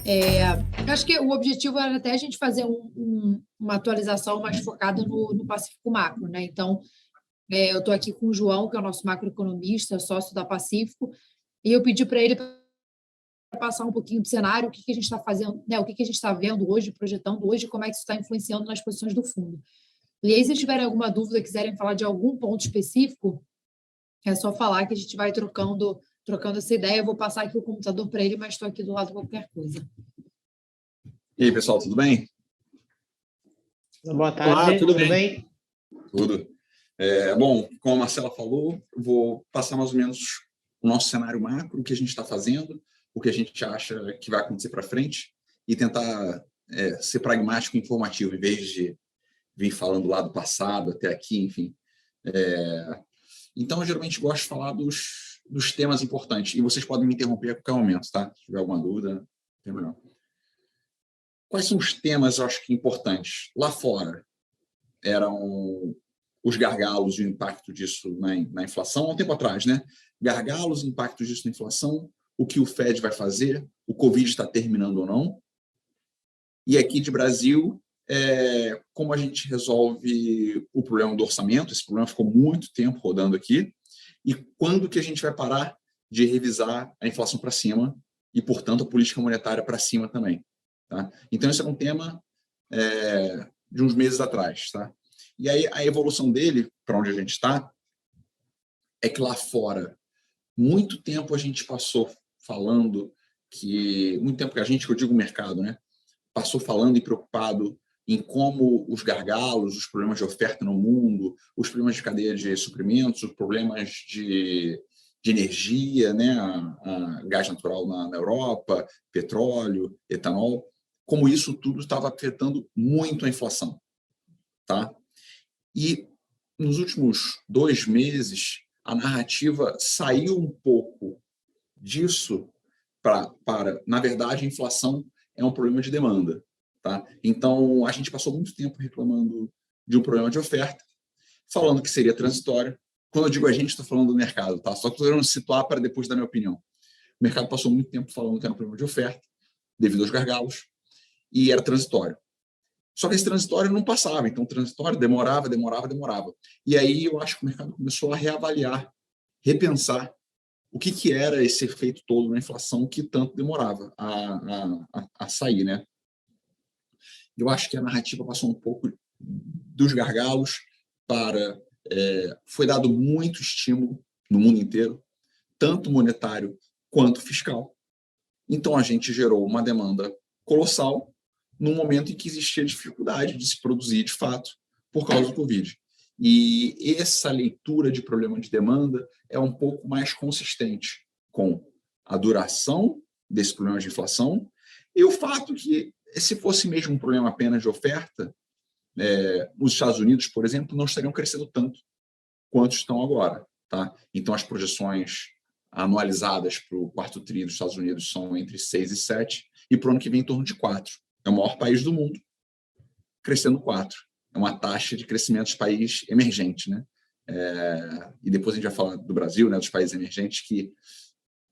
Eu acho que o objetivo era até a gente fazer uma atualização mais focada no Pacífico Macro, né? Então, eu estou aqui com o João, que é o nosso macroeconomista, sócio da Pacífico, e eu pedi para ele passar um pouquinho do cenário, o que a gente está fazendo, né? O que a gente está vendo hoje, projetando hoje, como é que isso está influenciando nas posições do fundo. E aí, se tiverem alguma dúvida, quiserem falar de algum ponto específico, é só falar que a gente vai trocando essa ideia. Eu vou passar aqui o computador para ele, mas estou aqui do lado de qualquer coisa. E aí, pessoal, tudo bem? Boa tarde, Olá, tudo bem? bem? Tudo. Bom, como a Marcela falou, eu vou passar mais ou menos o nosso cenário macro, o que a gente está fazendo, o que a gente acha que vai acontecer para frente e tentar ser pragmático e informativo, em vez de vir falando lá do passado até aqui, enfim. Então, eu geralmente gosto de falar dos temas importantes, e vocês podem me interromper a qualquer momento, tá? Se tiver alguma dúvida, não tem problema. Quais são os temas, eu acho que importantes? Lá fora, eram os gargalos e o impacto disso na inflação, há um tempo atrás, né? Gargalos, impacto disso na inflação, o que o Fed vai fazer, o Covid está terminando ou não. E aqui de Brasil, como a gente resolve o problema do orçamento, esse problema ficou muito tempo rodando aqui, e quando que a gente vai parar de revisar a inflação para cima e, portanto, a política monetária para cima também. Tá? Então, esse é um tema de uns meses atrás. Tá? E aí, a evolução dele, para onde a gente está, é que lá fora, muito tempo a gente passou falando muito tempo que eu digo o mercado, né? Passou falando e preocupado em como os gargalos, os problemas de oferta no mundo, os problemas de cadeia de suprimentos, os problemas de energia, né? A gás natural na Europa, petróleo, etanol, como isso tudo estava afetando muito a inflação. Tá? E nos últimos 2 meses, a narrativa saiu um pouco disso para, na verdade, a inflação é um problema de demanda. Tá? Então, a gente passou muito tempo reclamando de um problema de oferta, falando que seria transitório. Quando eu digo a gente, estou falando do mercado, tá? Só que estou querendo situar para depois dar minha opinião. O mercado passou muito tempo falando que era um problema de oferta, devido aos gargalos, e era transitório. Só que esse transitório não passava, então o transitório demorava. E aí eu acho que o mercado começou a reavaliar, repensar o que era esse efeito todo na inflação que tanto demorava a sair, né? Eu acho que a narrativa passou um pouco dos gargalos para... foi dado muito estímulo no mundo inteiro, tanto monetário quanto fiscal. Então, a gente gerou uma demanda colossal num momento em que existia dificuldade de se produzir, de fato, por causa do Covid. E essa leitura de problema de demanda é um pouco mais consistente com a duração desse problema de inflação e o fato que, se fosse mesmo um problema apenas de oferta, os Estados Unidos, por exemplo, não estariam crescendo tanto quanto estão agora. Tá? Então, as projeções anualizadas para o quarto tri dos Estados Unidos são entre 6 e 7, e para o ano que vem em torno de 4. É o maior país do mundo, crescendo 4. É uma taxa de crescimento de país emergente. Né? E depois a gente vai falar do Brasil, né, dos países emergentes que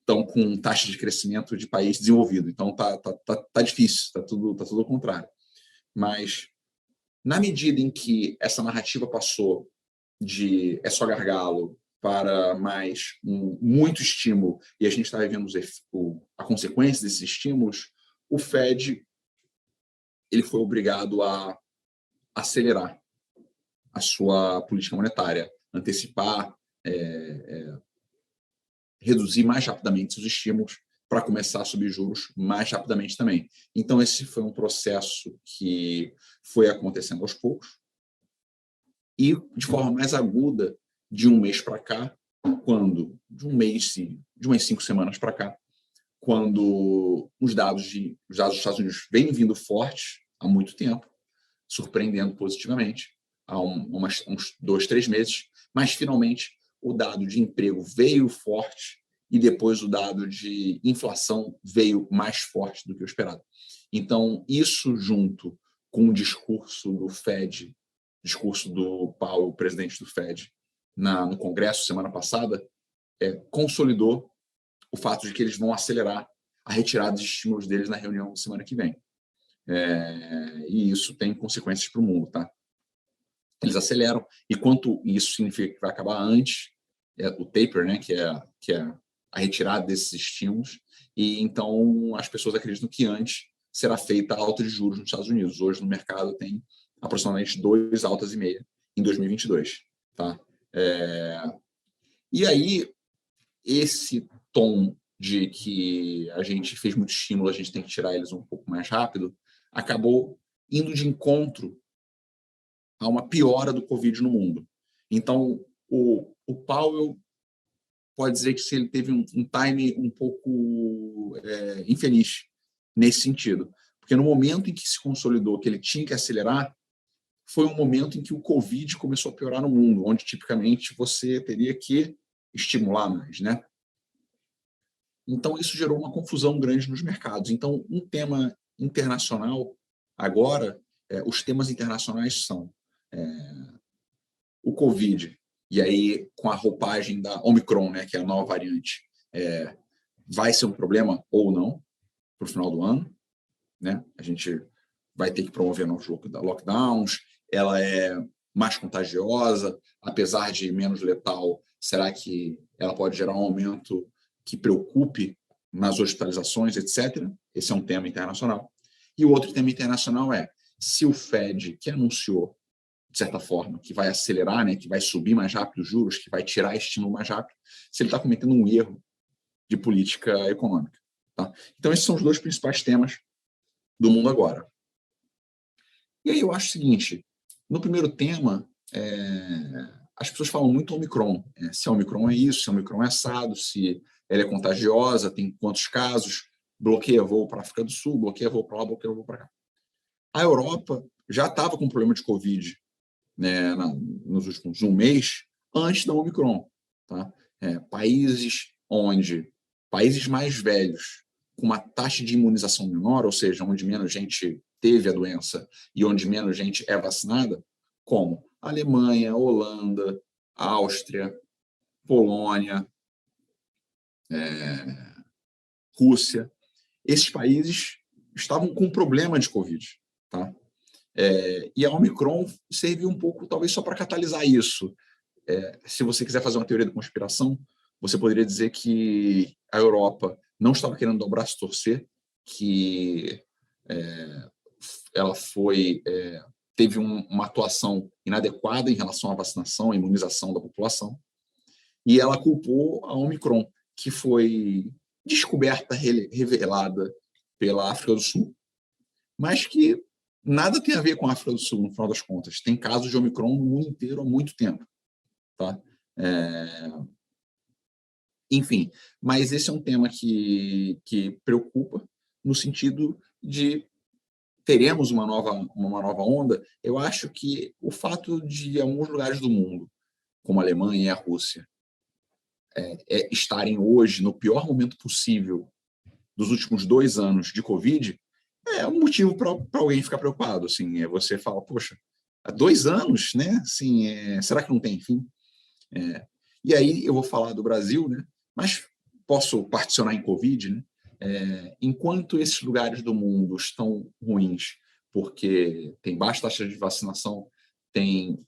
estão com taxa de crescimento de país desenvolvido. Então, tá difícil, está tudo ao contrário. Mas, na medida em que essa narrativa passou de só gargalo para mais muito estímulo, e a gente está vivendo a consequência desses estímulos, o Fed ele foi obrigado a acelerar a sua política monetária, antecipar, reduzir mais rapidamente os estímulos para começar a subir juros mais rapidamente também. Então, esse foi um processo que foi acontecendo aos poucos e de forma mais aguda de um mês para cá, de umas 5 semanas para cá, quando os dados dos Estados Unidos vêm vindo fortes há muito tempo, surpreendendo positivamente, há uns 2, 3 meses, mas finalmente o dado de emprego veio forte e depois o dado de inflação veio mais forte do que o esperado. Então, isso junto com o discurso do Fed, discurso do Powell, presidente do Fed, no Congresso semana passada, consolidou o fato de que eles vão acelerar a retirada de estímulos deles na reunião da semana que vem. E isso tem consequências para o mundo, tá? Eles aceleram, e quanto isso significa que vai acabar antes, o taper, né, que é a retirada desses estímulos, e então as pessoas acreditam que antes será feita a alta de juros nos Estados Unidos. Hoje no mercado tem aproximadamente 2 altas e meia em 2022, tá? E aí esse tom de que a gente fez muito estímulo, a gente tem que tirar eles um pouco mais rápido, acabou indo de encontro a uma piora do Covid no mundo. Então, o Powell pode dizer que se ele teve um time um pouco infeliz nesse sentido, porque no momento em que se consolidou que ele tinha que acelerar, foi um momento em que o Covid começou a piorar no mundo, onde tipicamente você teria que estimular mais, né? Então, isso gerou uma confusão grande nos mercados. Então, um tema internacional, agora, os temas internacionais são o Covid, e aí com a roupagem da Omicron, né, que é a nova variante, vai ser um problema ou não para o final do ano, né? A gente vai ter que promover novos lockdowns, ela é mais contagiosa, apesar de menos letal, será que ela pode gerar um aumento que preocupe nas hospitalizações, etc. Esse é um tema internacional. E o outro tema internacional é se o Fed, que anunciou, de certa forma, que vai acelerar, né, que vai subir mais rápido os juros, que vai tirar estímulo mais rápido, se ele está cometendo um erro de política econômica. Tá? Então, esses são os 2 principais temas do mundo agora. E aí eu acho o seguinte, no primeiro tema, as pessoas falam muito Omicron, se a Omicron é isso, se a Omicron é assado, se ela é contagiosa, tem quantos casos, bloqueia voo para a África do Sul, bloqueia voo para lá, bloqueia voo para cá. A Europa já estava com problema de Covid, né, nos últimos um mês, antes da Omicron. Tá? Países mais velhos, com uma taxa de imunização menor, ou seja, onde menos gente teve a doença e onde menos gente é vacinada, como Alemanha, Holanda, Áustria, Polônia, Rússia. Esses países estavam com problema de Covid. Tá? E a Omicron serviu um pouco, talvez, só para catalisar isso. Se você quiser fazer uma teoria da conspiração, você poderia dizer que a Europa não estava querendo dar o braço torcer, que ela teve uma atuação inadequada em relação à vacinação, à imunização da população, e ela culpou a Omicron, que foi descoberta, revelada pela África do Sul, mas que nada tem a ver com a África do Sul, no final das contas. Tem casos de Omicron no mundo inteiro há muito tempo. Tá? Enfim, mas esse é um tema que preocupa no sentido de teremos uma nova onda. Eu acho que o fato de alguns lugares do mundo, como a Alemanha e a Rússia, estarem hoje no pior momento possível dos últimos 2 anos de Covid, é um motivo para alguém ficar preocupado. Assim, você fala, poxa, há 2 anos, né? Assim, será que não tem fim? E aí eu vou falar do Brasil, né? Mas posso particionar em Covid, né? Enquanto esses lugares do mundo estão ruins, porque tem baixa taxa de vacinação, tem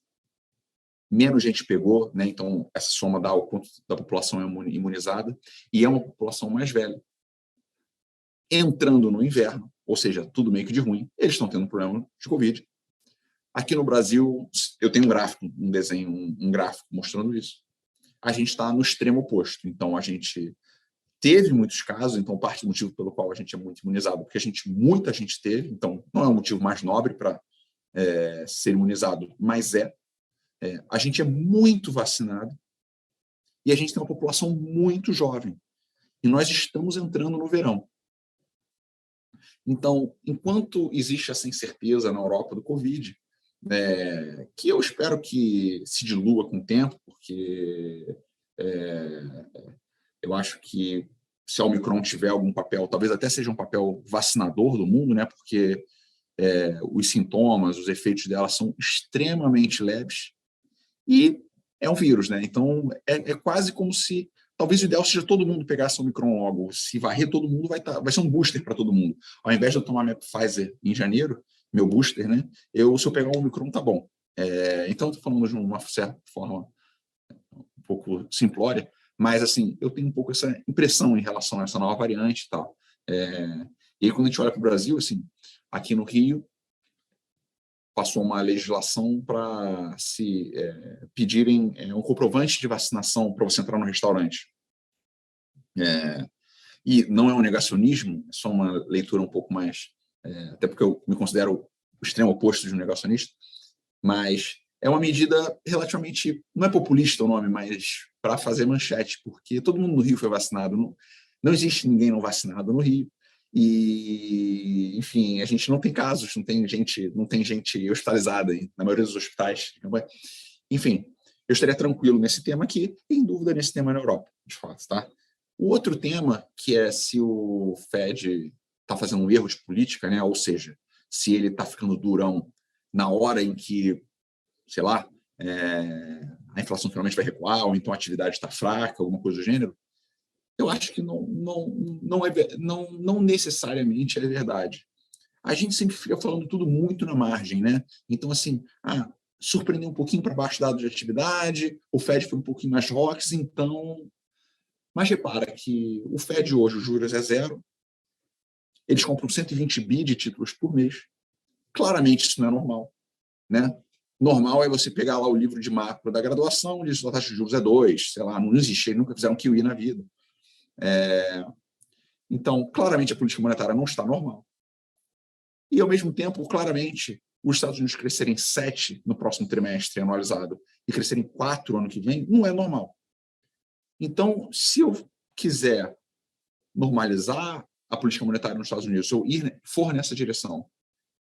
menos gente pegou, né? Então essa soma dá o quanto da população é imunizada, e é uma população mais velha. Entrando no inverno, ou seja, tudo meio que de ruim, eles estão tendo problema de Covid. Aqui no Brasil, eu tenho um gráfico, um desenho, um gráfico mostrando isso. A gente está no extremo oposto. Então, a gente teve muitos casos, então parte do motivo pelo qual a gente é muito imunizado, porque muita gente teve, então não é o motivo mais nobre para ser imunizado, mas a gente é muito vacinado e a gente tem uma população muito jovem. E nós estamos entrando no verão. Então, enquanto existe essa incerteza na Europa do Covid, que eu espero que se dilua com o tempo, porque eu acho que se a Omicron tiver algum papel, talvez até seja um papel vacinador do mundo, né? Porque os sintomas, os efeitos dela são extremamente leves e é um vírus, né? Então é quase como se talvez o ideal seja todo mundo pegar essa Omicron logo. Se varrer todo mundo, vai ser um booster para todo mundo. Ao invés de eu tomar minha Pfizer em janeiro, meu booster, né? Se eu pegar o Omicron, tá bom. Então, estou falando de uma certa forma um pouco simplória, mas, assim, eu tenho um pouco essa impressão em relação a essa nova variante e tal. E aí, quando a gente olha para o Brasil, assim, aqui no Rio, passou uma legislação para se pedirem um comprovante de vacinação para você entrar no restaurante. E não é um negacionismo, é só uma leitura um pouco mais... até porque eu me considero o extremo oposto de um negacionista, mas é uma medida relativamente... Não é populista o nome, mas para fazer manchete, porque todo mundo no Rio foi vacinado. Não existe ninguém não vacinado no Rio. E, enfim, a gente não tem casos, não tem gente hospitalizada na maioria dos hospitais. Enfim, eu estaria tranquilo nesse tema aqui e em dúvida nesse tema na Europa, de fato, tá? O outro tema, que é se o Fed está fazendo um erro de política, né? Ou seja, se ele está ficando durão na hora em que, sei lá, a inflação finalmente vai recuar, ou então a atividade está fraca, alguma coisa do gênero, eu acho que não necessariamente é verdade. A gente sempre fica falando tudo muito na margem, né? Então, assim, surpreendeu um pouquinho para baixo dado de atividade, o Fed foi um pouquinho mais rocks, então... Mas repara que o Fed hoje, os juros é zero, eles compram 120 bi de títulos por mês. Claramente isso não é normal, né? Normal é você pegar lá o livro de macro da graduação, diz que a taxa de juros é 2, sei lá, não existe, eles nunca fizeram QE na vida. Então, claramente a política monetária não está normal. E, ao mesmo tempo, claramente, os Estados Unidos crescerem 7 no próximo trimestre anualizado e crescerem 4 ano que vem, não é normal. Então, se eu quiser normalizar a política monetária nos Estados Unidos, ou for nessa direção,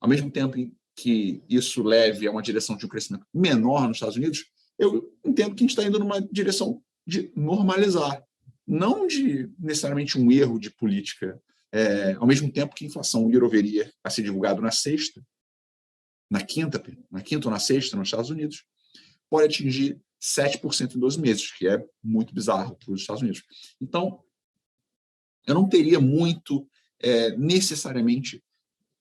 ao mesmo tempo que isso leve a uma direção de um crescimento menor nos Estados Unidos, eu entendo que a gente está indo numa direção de normalizar, não de necessariamente um erro de política. Ao mesmo tempo que a inflação year-over-year a ser divulgado na quinta ou na sexta nos Estados Unidos, pode atingir 7% em 12 meses, que é muito bizarro para os Estados Unidos. Então, eu não teria muito, necessariamente,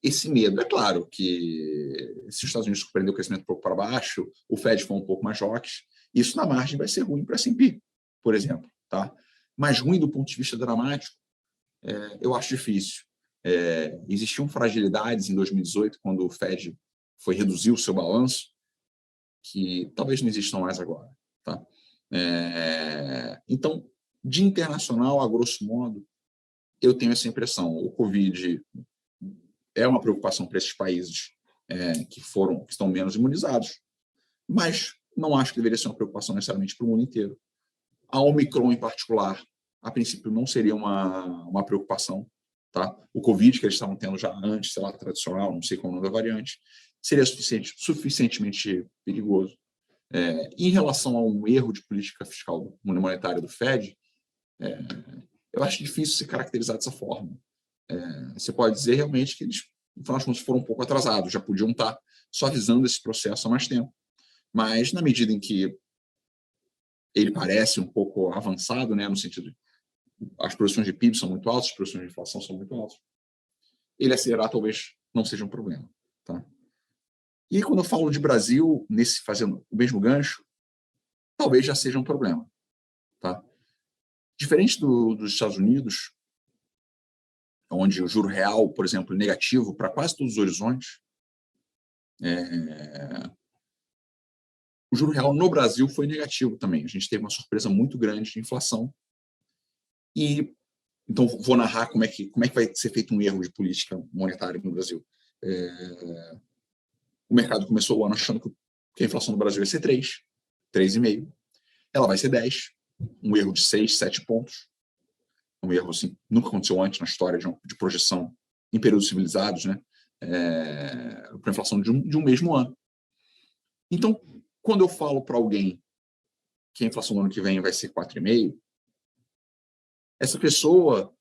esse medo. É claro que se os Estados Unidos surpreender o crescimento um pouco para baixo, o Fed for um pouco mais rocks, isso na margem vai ser ruim para a S&P, por exemplo. Tá? Mas ruim do ponto de vista dramático, eu acho difícil. Existiam fragilidades em 2018, quando o Fed foi reduzir o seu balanço, que talvez não existam mais agora. Tá? Então, de internacional, a grosso modo, eu tenho essa impressão. O Covid é uma preocupação para esses países que estão menos imunizados, mas não acho que deveria ser uma preocupação necessariamente para o mundo inteiro. A Omicron, em particular, a princípio não seria uma preocupação. Tá? O Covid, que eles estavam tendo já antes, sei lá, tradicional, não sei qual é o nome da variante, seria suficientemente perigoso. Em relação a um erro de política fiscal monetária do Fed, eu acho difícil se caracterizar dessa forma. Você pode dizer realmente que eles, no final das contas, foram um pouco atrasados, já podiam estar suavizando esse processo há mais tempo. Mas, na medida em que ele parece um pouco avançado, né, no sentido de as projeções de PIB são muito altas, as projeções de inflação são muito altas, ele acelerar talvez não seja um problema. Tá? E quando eu falo de Brasil, fazendo o mesmo gancho, talvez já seja um problema. Tá? Diferente dos Estados Unidos, onde o juro real, por exemplo, é negativo para quase todos os horizontes, o juro real no Brasil foi negativo também. A gente teve uma surpresa muito grande de inflação. E então vou narrar como é que vai ser feito um erro de política monetária no Brasil. O mercado começou o ano achando que a inflação no Brasil ia ser 3,5. Ela vai ser 10, um erro de 6, 7 pontos. Um erro assim, nunca aconteceu antes na história de projeção em períodos civilizados, né? Para a inflação de um mesmo ano. Então, quando eu falo para alguém que a inflação no ano que vem vai ser 4,5, essa pessoa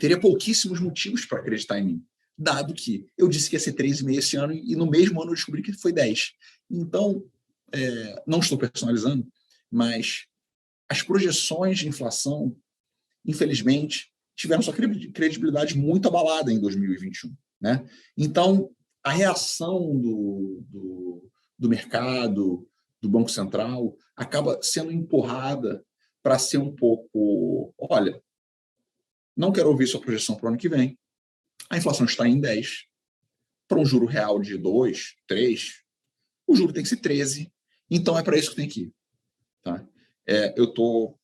teria pouquíssimos motivos para acreditar em mim, dado que eu disse que ia ser 3,5 esse ano e no mesmo ano eu descobri que foi 10. Então, não estou personalizando, mas as projeções de inflação, infelizmente, tiveram sua credibilidade muito abalada em 2021. Né? Então, a reação do mercado, do Banco Central, acaba sendo empurrada para ser um pouco, olha, não quero ouvir sua projeção para o ano que vem, a inflação está em 10, para um juro real de 2, 3, o juro tem que ser 13, então é para isso que tem que ir. Tá? Eu estou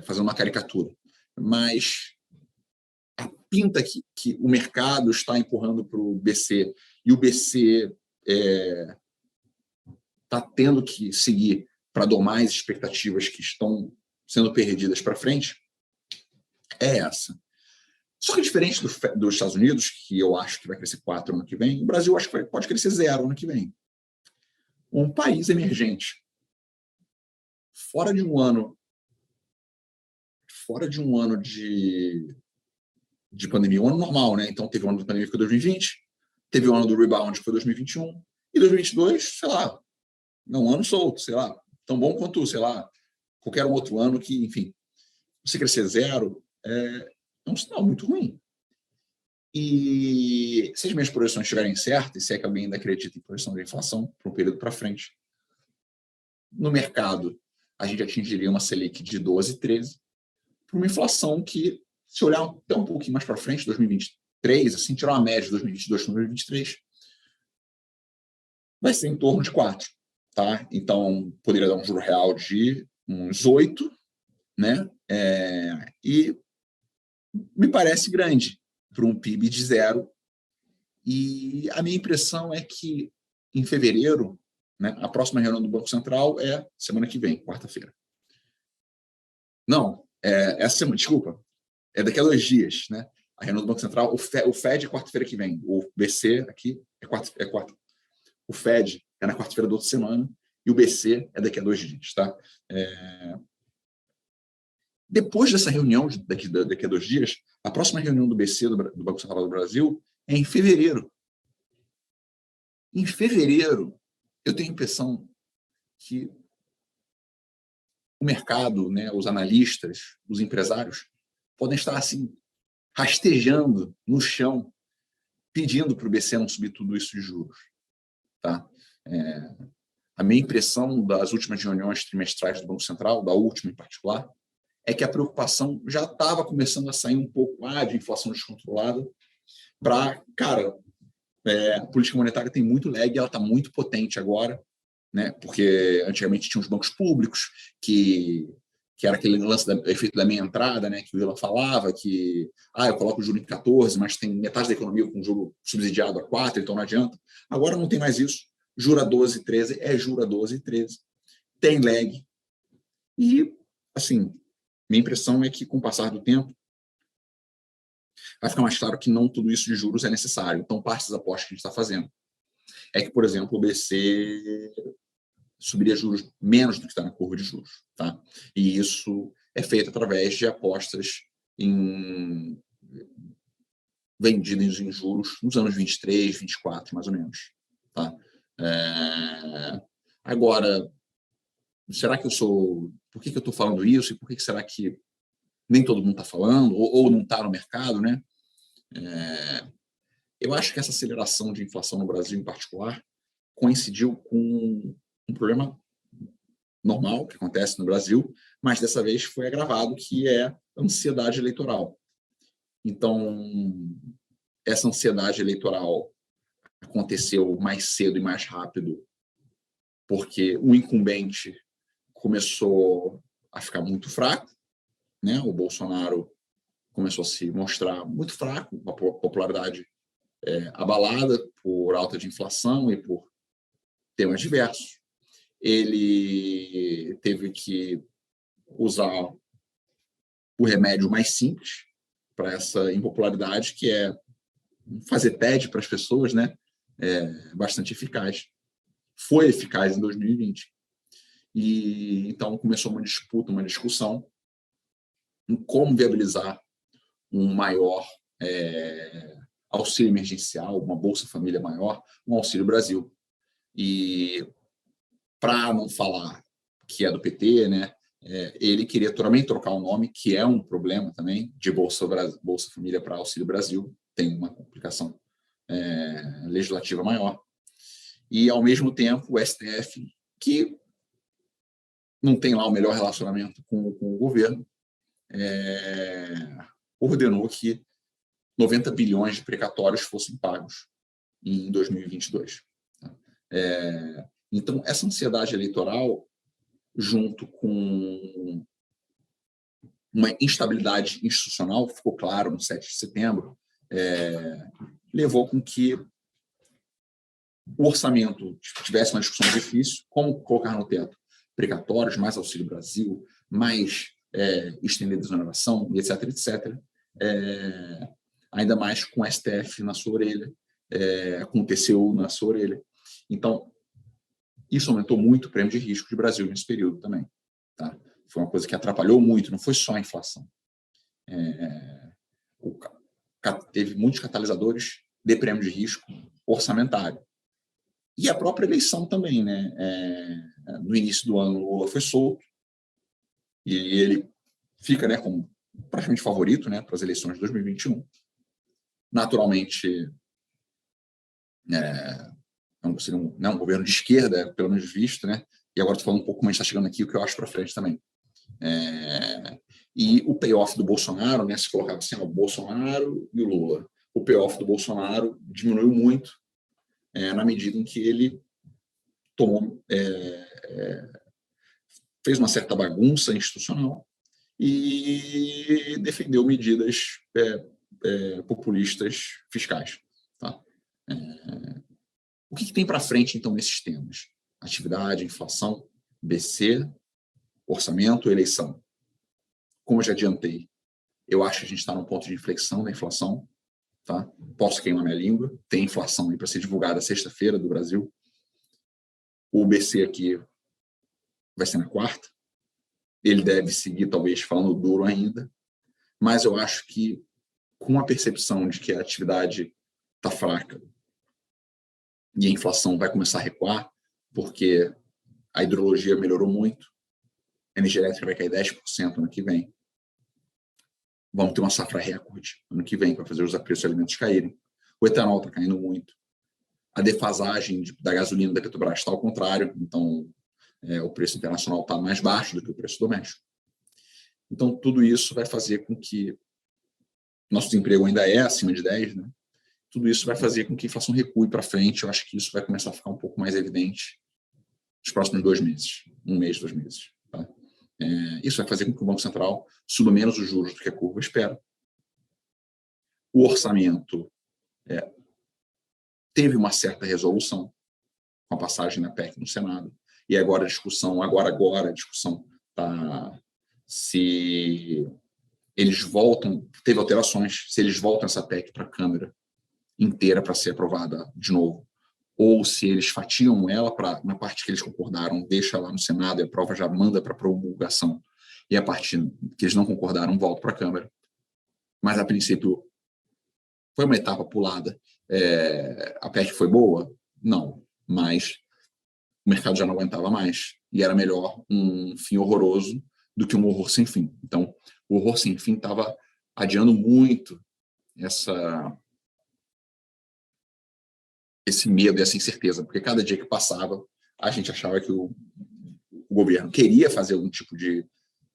fazendo uma caricatura, mas a pinta que o mercado está empurrando para o BC e o BC está tendo que seguir para domar as expectativas que estão sendo perdidas para frente, é essa. Só que diferente dos Estados Unidos, que eu acho que vai crescer 4 ano que vem, o Brasil acho que pode crescer 0 ano que vem. Um país emergente, fora de um ano de pandemia, um ano normal, né? Então teve o ano da pandemia que foi 2020, teve o ano do rebound que foi 2021, e 2022, sei lá, é um ano solto, sei lá, tão bom quanto, sei lá, qualquer um outro ano que, enfim, você crescer 0 é um sinal muito ruim. E se as minhas projeções estiverem certas, se é que alguém ainda acredita em projeção de inflação para um período para frente, no mercado a gente atingiria uma Selic de 12, 13, para uma inflação que, se olhar até um pouquinho mais para frente, 2023, assim, tirar uma média de 2022 para 2023, vai ser em torno de 4. Tá? Então, poderia dar um juro real de uns 8, né? E me parece grande para um PIB de 0. E a minha impressão é que, em fevereiro, né, a próxima reunião do Banco Central é semana que vem, quarta-feira. Não, essa semana, desculpa, é daqui a 2 dias, né? A reunião do Banco Central, o Fed é quarta-feira que vem, o BC aqui é quarta. O Fed é na quarta-feira da outra semana e o BC é daqui a 2 dias, tá? Depois dessa reunião, daqui a 2 dias, a próxima reunião do BC, do Banco Central do Brasil, é em fevereiro. Em fevereiro, eu tenho a impressão que o mercado, né, os analistas, os empresários, podem estar assim, rastejando no chão, pedindo para o BC não subir tudo isso de juros. Tá? A minha impressão das últimas reuniões trimestrais do Banco Central, da última em particular, é que a preocupação já estava começando a sair um pouco de inflação descontrolada para, cara, a política monetária tem muito lag e ela está muito potente agora, né? Porque antigamente tinha os bancos públicos, que era aquele lance do efeito da meia entrada, né? Que o Vila falava que eu coloco o juro em 14, mas tem metade da economia com juro subsidiado a 4, então não adianta. Agora não tem mais isso. Juro a 12, 13, juro a 12, 13. Tem lag. E, assim, minha impressão é que, com o passar do tempo, vai ficar mais claro que não tudo isso de juros é necessário. Então, parte das apostas que a gente está fazendo é que, por exemplo, o BC subiria juros menos do que está na curva de juros. Tá? E isso é feito através de apostas vendidas em juros nos anos 23, 24, mais ou menos. Tá? Agora, será que eu sou... Por que eu estou falando isso? E por que será que nem todo mundo está falando? Ou não está no mercado, né? Eu acho que essa aceleração de inflação no Brasil, em particular, coincidiu com um problema normal que acontece no Brasil, mas dessa vez foi agravado, que é a ansiedade eleitoral. Então, essa ansiedade eleitoral aconteceu mais cedo e mais rápido, porque o incumbente começou a ficar muito fraco, né? O Bolsonaro começou a se mostrar muito fraco, uma popularidade abalada por alta de inflação e por temas diversos. Ele teve que usar o remédio mais simples para essa impopularidade, que é fazer TED para as pessoas, né? Bastante eficaz. Foi eficaz em 2020. E então começou uma disputa, uma discussão em como viabilizar um maior auxílio emergencial, uma Bolsa Família maior, um Auxílio Brasil. E, para não falar que é do PT, né? Ele queria também trocar o nome, que é um problema também, de Bolsa Família para Auxílio Brasil, tem uma complicação legislativa maior. E, ao mesmo tempo, o STF, que não tem lá o melhor relacionamento com o governo, ordenou que 90 bilhões de precatórios fossem pagos em 2022. Então, essa ansiedade eleitoral, junto com uma instabilidade institucional, ficou claro no 7 de setembro, levou com que o orçamento tivesse uma discussão difícil, como colocar no teto precatórios, mais Auxílio Brasil, mais estender a desoneração, etc., etc., ainda mais com o STF na sua orelha, com o TCU na sua orelha. Então, isso aumentou muito o prêmio de risco de Brasil nesse período também. Tá? Foi uma coisa que atrapalhou muito, não foi só a inflação. Teve muitos catalisadores de prêmio de risco orçamentário. E a própria eleição também, né? No início do ano, o Lula foi solto, e ele fica, né, como praticamente favorito, né, para as eleições de 2021. Naturalmente, seria um governo de esquerda, pelo menos visto, né? E agora estou falando um pouco como a gente está chegando aqui, o que eu acho para frente também. E o payoff do Bolsonaro, né, se colocava assim, o Bolsonaro e o Lula. O payoff do Bolsonaro diminuiu muito na medida em que ele fez uma certa bagunça institucional e defendeu medidas populistas fiscais. Tá? O que tem para frente, então, nesses temas? Atividade, inflação, BC, orçamento, eleição. Como eu já adiantei, eu acho que a gente está num ponto de inflexão da inflação. Tá? Posso queimar minha língua. Tem inflação aí para ser divulgada sexta-feira do Brasil. O BC aqui vai ser na quarta. Ele deve seguir, talvez, falando duro ainda. Mas eu acho que, com a percepção de que a atividade está fraca e a inflação vai começar a recuar, porque a hidrologia melhorou muito, a energia elétrica vai cair 10% ano que vem. Vamos ter uma safra recorde ano que vem para fazer os preços de alimentos caírem. O etanol está caindo muito. A defasagem da gasolina da Petrobras está ao contrário. Então, o preço internacional está mais baixo do que o preço doméstico. Então, tudo isso vai fazer com que nosso desemprego ainda é acima de 10, né? Tudo isso vai fazer com que a inflação recue para frente. Eu acho que isso vai começar a ficar um pouco mais evidente nos próximos 2 meses. 1 mês, 2 meses. Tá? Isso vai fazer com que o Banco Central suba menos os juros do que a curva espera. O orçamento teve uma certa resolução com a passagem da PEC no Senado. E agora a discussão está se eles voltam, teve alterações, se eles voltam essa PEC para a Câmara inteira para ser aprovada de novo, ou se eles fatiam ela na parte que eles concordaram, deixa lá no Senado e a prova já manda para promulgação, e a parte que eles não concordaram volta para a Câmara. Mas, a princípio, foi uma etapa pulada. A PEC foi boa? Não, mas o mercado já não aguentava mais, e era melhor um fim horroroso do que um horror sem fim. Então, o horror sem fim estava adiando muito esse medo e essa incerteza, porque cada dia que passava, a gente achava que o governo queria fazer algum tipo de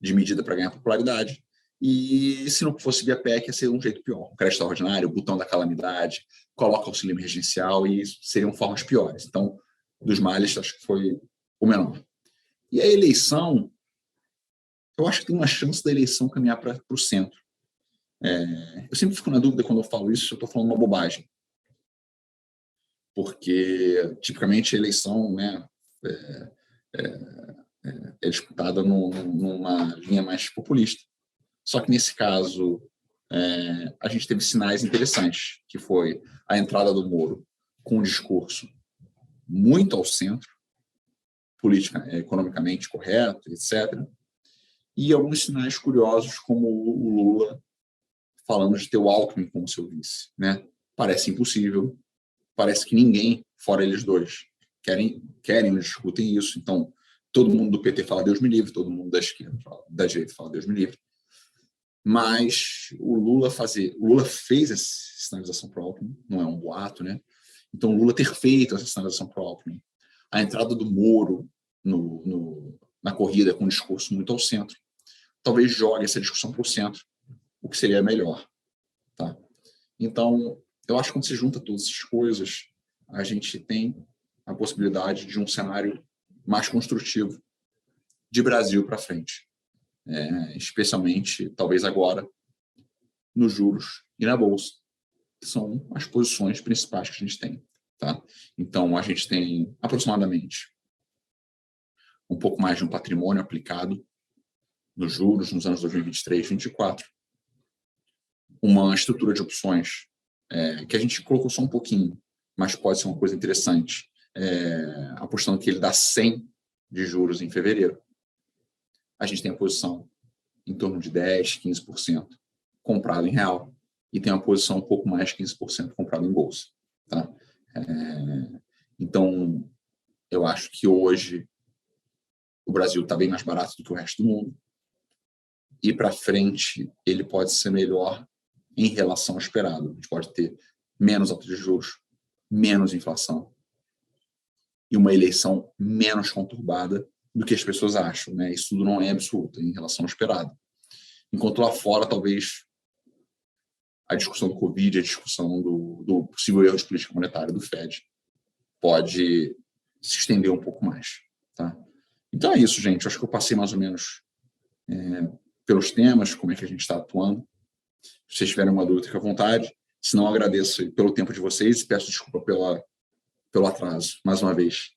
medida para ganhar popularidade, e se não fosse via PEC, ia ser um jeito pior. O crédito ordinário, o botão da calamidade, coloca auxílio emergencial, e seriam formas piores. Então, dos males, acho que foi o menor. E a eleição, eu acho que tem uma chance da eleição caminhar para o centro. Eu sempre fico na dúvida quando eu falo isso, se eu estou falando uma bobagem. Porque, tipicamente, a eleição, né, é disputada numa linha mais populista. Só que, nesse caso, a gente teve sinais interessantes, que foi a entrada do Moro com um discurso muito ao centro, economicamente correto, etc., e alguns sinais curiosos, como o Lula falando de ter o Alckmin como seu vice. Né? Parece impossível, parece que ninguém, fora eles dois, querem ou discutem isso. Então, todo mundo do PT fala Deus me livre, todo mundo da esquerda, da direita fala Deus me livre. Mas o Lula fez essa sinalização para o Alckmin, não é um boato, né? Então, o Lula ter feito essa sinalização para o Alckmin, a entrada do Moro na corrida com um discurso muito ao centro, talvez jogue essa discussão para o centro, o que seria melhor. Tá? Então, eu acho que quando se junta todas essas coisas, a gente tem a possibilidade de um cenário mais construtivo de Brasil para frente. Especialmente, talvez agora, nos juros e na Bolsa, que são as posições principais que a gente tem. Tá? Então, a gente tem aproximadamente um pouco mais de um patrimônio aplicado nos juros nos anos 2023 e 2024. Uma estrutura de opções que a gente colocou só um pouquinho, mas pode ser uma coisa interessante, apostando que ele dá 100 de juros em fevereiro. A gente tem a posição em torno de 10%, 15% comprado em real e tem uma posição um pouco mais de 15% comprado em bolsa. Tá? Então, eu acho que hoje o Brasil está bem mais barato do que o resto do mundo e para frente ele pode ser melhor em relação ao esperado. A gente pode ter menos alta de juros, menos inflação e uma eleição menos conturbada do que as pessoas acham, né? Isso tudo não é absoluto em relação ao esperado. Enquanto lá fora, talvez a discussão do Covid, a discussão do possível erro de política monetária do Fed pode se estender um pouco mais. Tá? Então é isso, gente. Eu acho que eu passei mais ou menos pelos temas, como é que a gente está atuando. Se vocês tiverem uma dúvida, fique à vontade. Se não, agradeço pelo tempo de vocês e peço desculpa pelo atraso, mais uma vez.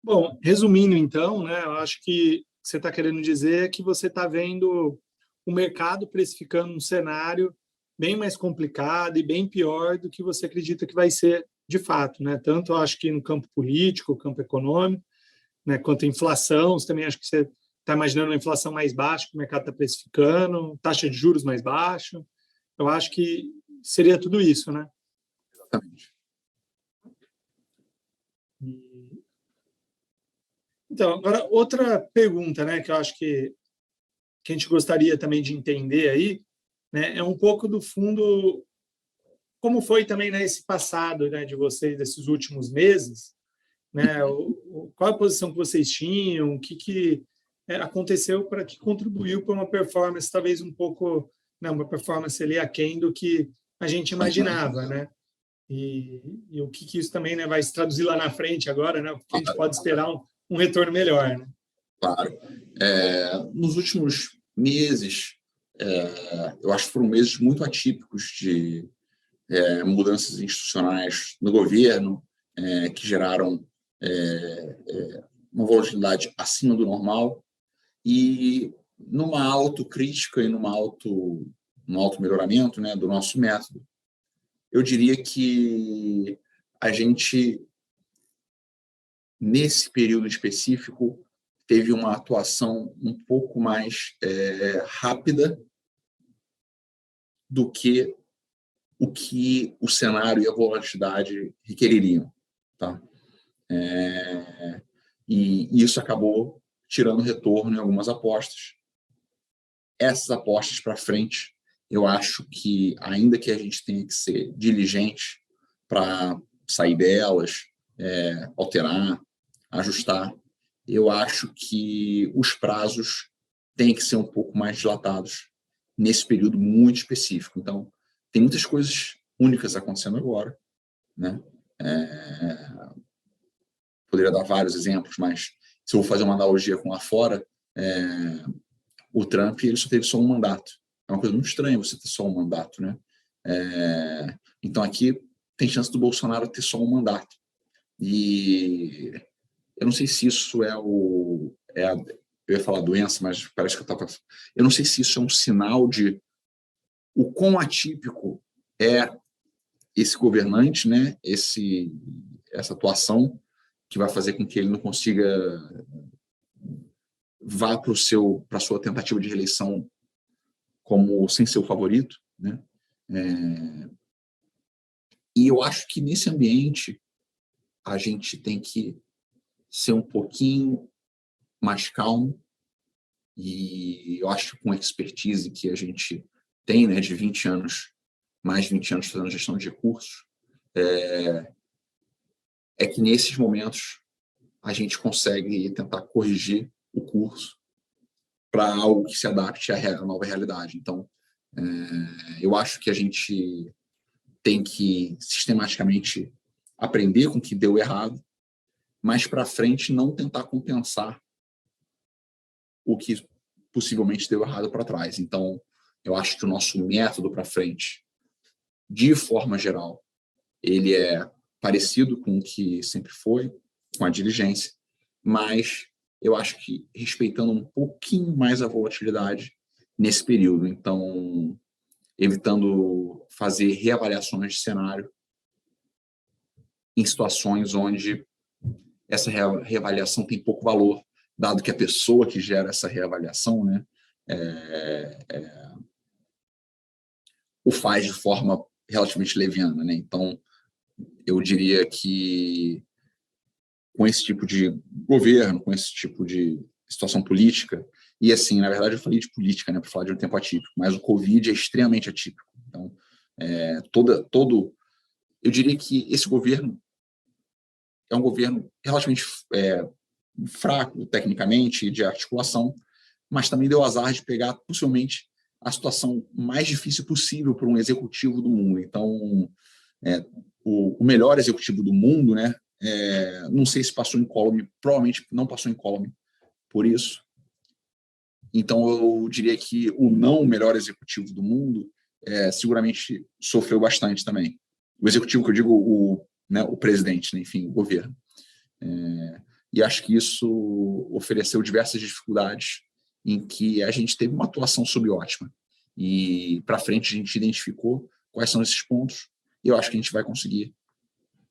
Bom, resumindo então, né, eu acho que o que você está querendo dizer é que você está vendo o mercado precificando um cenário bem mais complicado e bem pior do que você acredita que vai ser de fato, né? Tanto eu acho que no campo político, campo econômico, né, quanto a inflação, você também acho que você está imaginando uma inflação mais baixa que o mercado está precificando, taxa de juros mais baixa. Eu acho que seria tudo isso, né? Exatamente. Então, agora, outra pergunta, né, que eu acho que a gente gostaria também de entender aí, né, é um pouco do fundo, como foi também, né, esse passado, né, de vocês, desses últimos meses, né, qual a posição que vocês tinham, o que aconteceu para que contribuiu para uma performance talvez um pouco, né, uma performance ali aquém do que a gente imaginava, né? E o que isso também, né, vai se traduzir lá na frente agora, né? Porque a gente pode esperar um retorno melhor, né? Claro. Nos últimos meses, eu acho que foram meses muito atípicos de mudanças institucionais no governo, que geraram uma volatilidade acima do normal e numa autocrítica e num auto melhoramento, né, do nosso método. Eu diria que a gente, nesse período específico, teve uma atuação um pouco mais rápida do que o cenário e a volatilidade requereriam. Tá? E isso acabou tirando retorno em algumas apostas. Essas apostas para frente, eu acho que, ainda que a gente tenha que ser diligente para sair delas, alterar, ajustar, eu acho que os prazos têm que ser um pouco mais dilatados nesse período muito específico. Então, tem muitas coisas únicas acontecendo agora, né? Poderia dar vários exemplos, mas se eu vou fazer uma analogia com lá fora, o Trump ele só teve só um mandato. É uma coisa muito estranha você ter só um mandato, né? Então, aqui tem chance do Bolsonaro ter só um mandato. E eu não sei se isso eu ia falar doença, mas parece que eu estava... Eu não sei se isso é um sinal de o quão atípico é esse governante, né? Essa atuação que vai fazer com que ele não consiga vá para a sua tentativa de reeleição como sem ser o favorito, né? E eu acho que nesse ambiente a gente tem que ser um pouquinho mais calmo, e eu acho que com a expertise que a gente tem, né, de 20 anos, mais de 20 anos fazendo gestão de recursos, é que nesses momentos a gente consegue tentar corrigir o curso para algo que se adapte à nova realidade. Então, eu acho que a gente tem que sistematicamente aprender com o que deu errado, mas para frente não tentar compensar o que possivelmente deu errado para trás. Então, eu acho que o nosso método para frente, de forma geral, ele é parecido com o que sempre foi, com a diligência, mas eu acho que respeitando um pouquinho mais a volatilidade nesse período. Então, evitando fazer reavaliações de cenário em situações onde essa reavaliação tem pouco valor, dado que a pessoa que gera essa reavaliação, né, o faz de forma relativamente leviana, né? Então, eu diria que com esse tipo de governo, com esse tipo de situação política, e assim, na verdade eu falei de política, né, para falar de um tempo atípico, mas o Covid é extremamente atípico. Então, eu diria que esse governo é um governo relativamente fraco tecnicamente, de articulação, mas também deu azar de pegar possivelmente a situação mais difícil possível para um executivo do mundo. Então, o melhor executivo do mundo, né, não sei se passou incólume, provavelmente não passou incólume por isso. Então, eu diria que o não melhor executivo do mundo seguramente sofreu bastante também. O executivo que eu digo, o presidente, né, enfim, o governo. E acho que isso ofereceu diversas dificuldades em que a gente teve uma atuação subótima. E, para frente, a gente identificou quais são esses pontos, e eu acho que a gente vai conseguir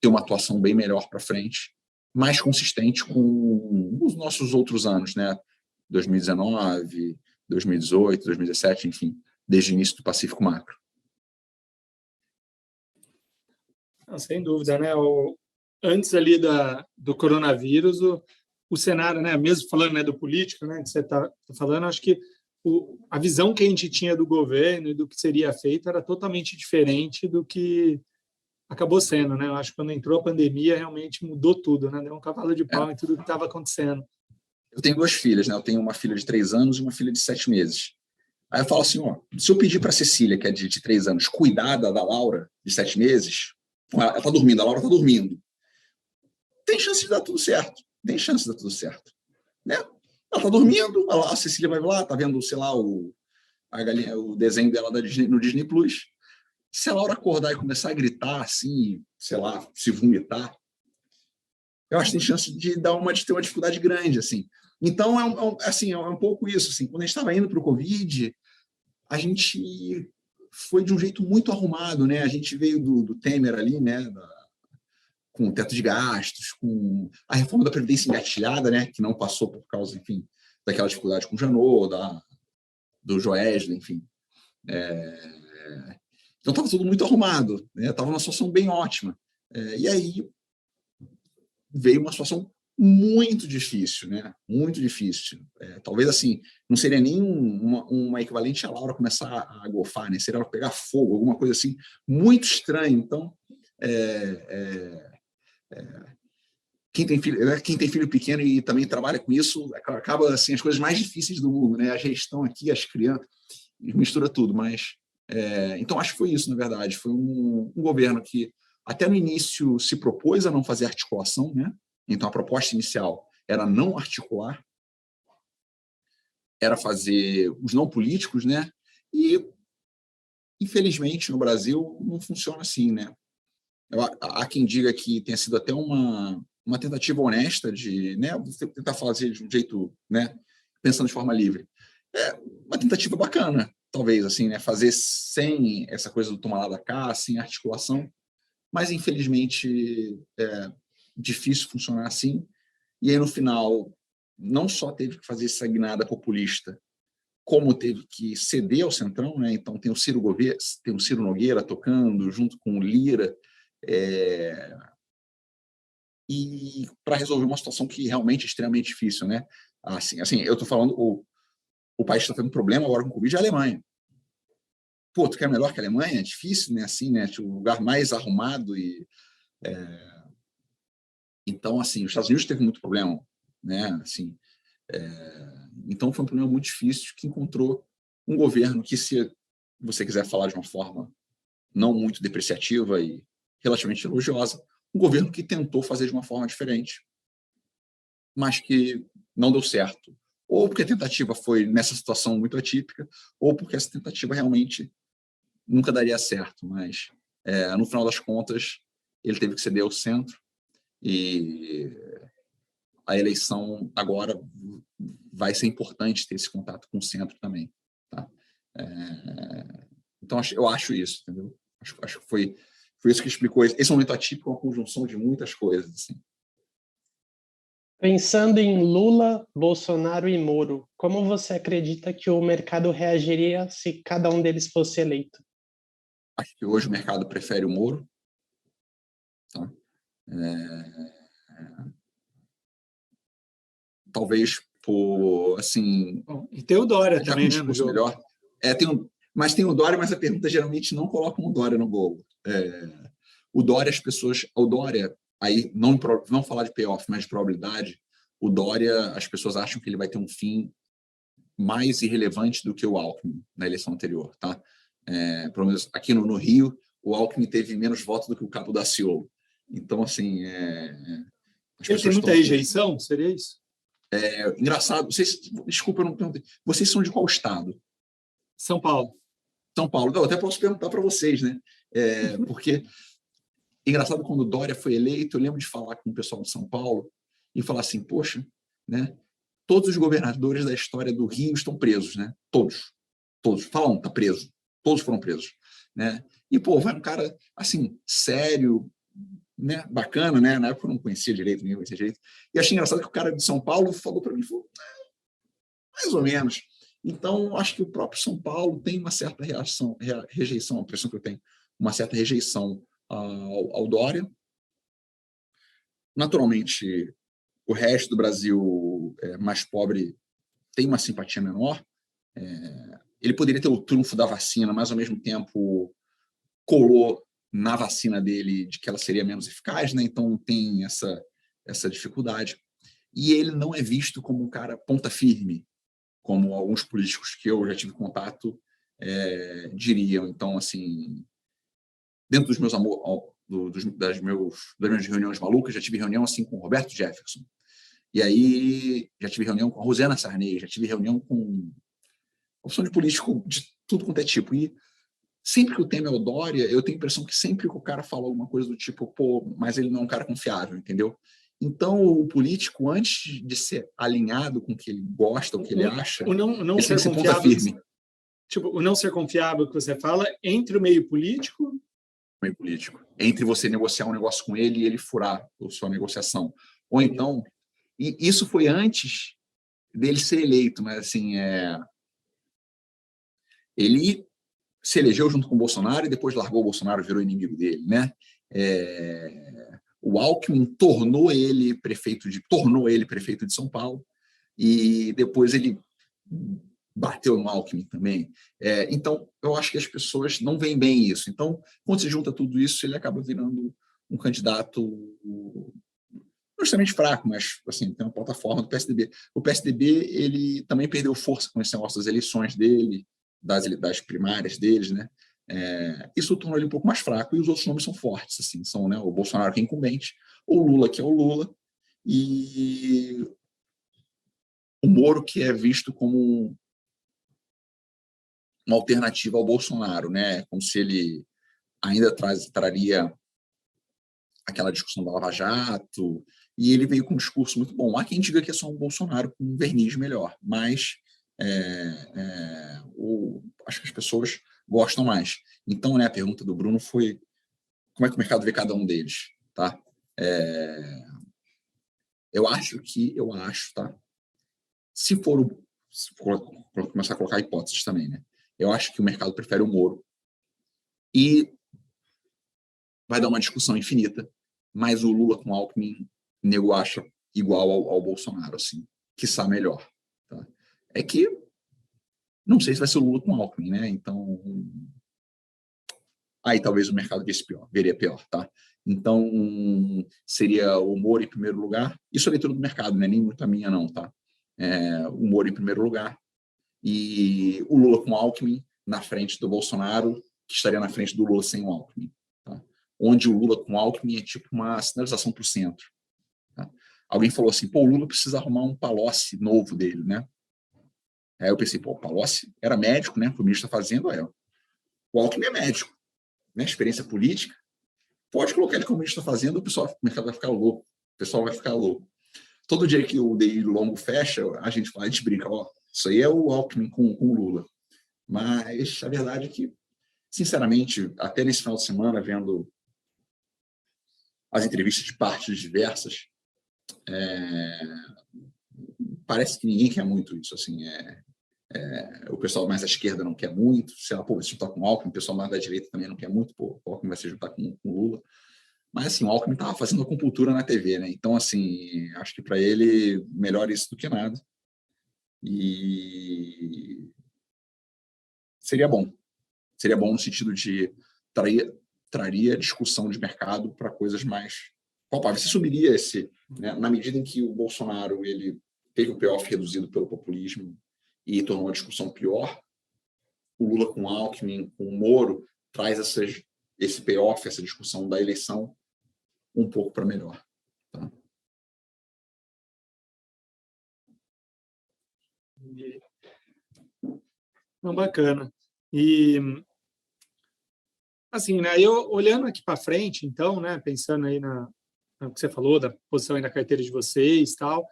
ter uma atuação bem melhor para frente, mais consistente com os nossos outros anos, né? 2019, 2018, 2017, enfim, desde o início do Pacífico Macro. Sem dúvida, né? Antes ali do coronavírus, o cenário, né? Mesmo falando, né, do político, né, que você está falando, acho que a visão que a gente tinha do governo e do que seria feito era totalmente diferente do que acabou sendo, né? Eu acho que quando entrou a pandemia, realmente mudou tudo, né? Deu um cavalo de pau em tudo que estava acontecendo. Eu tenho 2 filhas, né? Eu tenho uma filha de 3 anos e uma filha de 7 meses. Aí eu falo assim, se eu pedir para a Cecília, que é de 3 anos, cuidar da Laura, de 7 meses, ela está dormindo, a Laura está dormindo, tem chance de dar tudo certo. Tem chance de dar tudo certo. Né? Ela está dormindo, a Cecília vai lá, está vendo, sei lá, o desenho dela no Disney Plus. Se a Laura acordar e começar a gritar assim, sei lá, se vomitar, eu acho que tem chance de ter uma dificuldade grande, assim. Então, é um pouco isso, assim. Quando a gente estava indo para o Covid, a gente foi de um jeito muito arrumado, né? A gente veio do Temer ali, né? Com o teto de gastos, com a reforma da Previdência engatilhada, né? Que não passou por causa, enfim, daquela dificuldade com o Janot, do Joesley, enfim. Então, estava tudo muito arrumado, né? Estava numa situação bem ótima. E aí veio uma situação muito difícil, né? Muito difícil. Talvez, assim, não seria nem uma equivalente a Laura começar a gofar, né? Seria ela pegar fogo, alguma coisa assim, muito estranho. Então, quem tem filho pequeno e também trabalha com isso, acaba, assim, as coisas mais difíceis do mundo, né? A gestão aqui, as crianças, mistura tudo, mas... então, acho que foi isso, na verdade. Foi um governo que, até no início, se propôs a não fazer articulação, né? Então, a proposta inicial era não articular, era fazer os não políticos, né? E, infelizmente, no Brasil, não funciona assim, né? Há quem diga que tenha sido até uma tentativa honesta de, né, você tentar fazer de um jeito, né, pensando de forma livre. Uma tentativa bacana, talvez, assim, né, fazer sem essa coisa do tomar lá da cá, sem articulação, mas, infelizmente, é difícil funcionar assim. E aí, no final, não só teve que fazer essa guinada populista, como teve que ceder ao Centrão, né? Então, tem o Ciro Nogueira tocando, junto com o Lira, e para resolver uma situação que realmente é extremamente difícil, né? Assim, eu estou falando, o país está tendo problema agora com o Covid é a Alemanha. Pô, tu quer melhor que a Alemanha? É difícil, né? Assim, né? Tipo, o lugar mais arrumado e... Então, assim, os Estados Unidos teve muito problema, né? Assim, então, foi um problema muito difícil que encontrou um governo que, se você quiser falar de uma forma não muito depreciativa e relativamente elogiosa, um governo que tentou fazer de uma forma diferente, mas que não deu certo. Ou porque a tentativa foi nessa situação muito atípica, ou porque essa tentativa realmente nunca daria certo. Mas, no final das contas, ele teve que ceder ao centro e a eleição agora vai ser importante ter esse contato com o centro também. Tá? Então, eu acho isso, entendeu? Acho que foi isso que explicou. Esse momento atípico é uma conjunção de muitas coisas. Assim. Pensando em Lula, Bolsonaro e Moro, como você acredita que o mercado reagiria se cada um deles fosse eleito? Acho que hoje o mercado prefere o Moro. Tá? Talvez por, assim... Bom, e tem o Dória também, um discurso melhor. Mas tem o Dória, mas a pergunta geralmente não coloca o Dória no gol. O Dória, aí não falar de payoff, mas de probabilidade, o Dória, as pessoas acham que ele vai ter um fim mais irrelevante do que o Alckmin na eleição anterior. Tá? Pelo menos aqui no Rio, o Alckmin teve menos votos do que o Cabo Daciolo. Então, assim... Ele tem muita rejeição? Seria isso? Engraçado, desculpa, eu não perguntei. Vocês são de qual estado? São Paulo. São Paulo. Eu até posso perguntar para vocês, né? Porque, engraçado, quando o Dória foi eleito, eu lembro de falar com o pessoal de São Paulo e falar assim, poxa, né? Todos os governadores da história do Rio estão presos, né? Todos. Fala um, tá preso. Todos foram presos, né? E, pô, vai um cara, assim, sério, né, bacana, né? Na época eu não conhecia direito, ninguém conhecia direito. E achei engraçado que o cara de São Paulo falou para mim, mais ou menos. Então, acho que o próprio São Paulo tem uma certa rejeição, a impressão que eu tenho, uma certa rejeição ao Dória. Naturalmente, o resto do Brasil mais pobre tem uma simpatia menor. Ele poderia ter o trunfo da vacina, mas, ao mesmo tempo, colou na vacina dele de que ela seria menos eficaz, né? Então tem essa dificuldade. E ele não é visto como um cara ponta firme, como alguns políticos que eu já tive contato diriam. Então, assim, dentro dos meus das minhas reuniões malucas, já tive reunião assim com o Roberto Jefferson. E aí já tive reunião com a Rosana Sarney, já tive reunião com opção de político de tudo quanto é tipo. E sempre que o tema é o Dória, eu tenho a impressão que sempre que o cara fala alguma coisa do tipo, pô, mas ele não é um cara confiável, entendeu? Então, o político, antes de ser alinhado com o que ele gosta, o que ele acha, não ele ser tem que ser ponta confiável, firme. Tipo, o não ser confiável que você fala entre o meio político... Meio político. Entre você negociar um negócio com ele e ele furar a sua negociação. Ou então, e isso foi antes dele ser eleito, mas assim, ele se elegeu junto com o Bolsonaro e depois largou o Bolsonaro, virou inimigo dele, né? O Alckmin tornou ele prefeito de São Paulo e depois ele bateu no Alckmin também. Então, eu acho que as pessoas não veem bem isso. Então, quando se junta tudo isso, ele acaba virando um candidato não extremamente fraco, mas assim, tem uma plataforma do PSDB. O PSDB ele também perdeu força com esse negócio das eleições dele, das primárias deles, né? Isso tornou ele um pouco mais fraco e os outros nomes são fortes, assim, são, né, o Bolsonaro que é incumbente, o Lula que é o Lula e o Moro que é visto como uma alternativa ao Bolsonaro, né? Como se ele ainda traria aquela discussão da Lava Jato, e ele veio com um discurso muito bom. Há quem diga que é só um Bolsonaro com um verniz melhor, mas acho que as pessoas gostam mais. Então, né, a pergunta do Bruno foi como é que o mercado vê cada um deles, tá? Eu acho, tá? Se for começar a colocar hipóteses também, né? Eu acho que o mercado prefere o Moro e vai dar uma discussão infinita, mas o Lula com o Alckmin nego acha igual ao Bolsonaro, assim, quiçá melhor. Tá? É que não sei se vai ser o Lula com Alckmin, né? Então, aí talvez o mercado veria pior, tá? Então, seria o Moro em primeiro lugar. Isso é leitura do mercado, né? Nem muito a minha, não, tá? O Moro em primeiro lugar. E o Lula com Alckmin na frente do Bolsonaro, que estaria na frente do Lula sem o Alckmin. Tá? Onde o Lula com Alckmin é tipo uma sinalização para o centro. Tá? Alguém falou assim, pô, o Lula precisa arrumar um Palocci novo dele, né? Aí eu pensei, pô, o Palocci era médico, né? Foi ministro da Fazenda, o Alckmin é médico, né? Experiência política. Pode colocar ele como ministro da Fazenda, o mercado vai ficar louco. O pessoal vai ficar louco. Todo dia que o DI longo fecha, a gente brinca, ó, isso aí é o Alckmin com o Lula. Mas a verdade é que, sinceramente, até nesse final de semana, vendo as entrevistas de partes diversas, parece que ninguém quer muito isso. Assim, o pessoal mais à esquerda não quer muito, sei lá, pô, vai se juntar com o Alckmin, o pessoal mais da direita também não quer muito, pô, o Alckmin vai se juntar com o Lula. Mas, assim, o Alckmin estava fazendo acupuntura na TV, né? Então, assim, acho que para ele, melhor isso do que nada. E seria bom. Seria bom no sentido de traria discussão de mercado para coisas mais palpáveis. Você subiria né, na medida em que o Bolsonaro ele teve o payoff reduzido pelo populismo e tornou a discussão pior, o Lula com o Alckmin, com o Moro, traz esse payoff, essa discussão da eleição um pouco para melhor. Tá? Bacana. E, assim, né, eu olhando aqui para frente, então, né, pensando aí no que você falou, da posição aí na carteira de vocês e tal,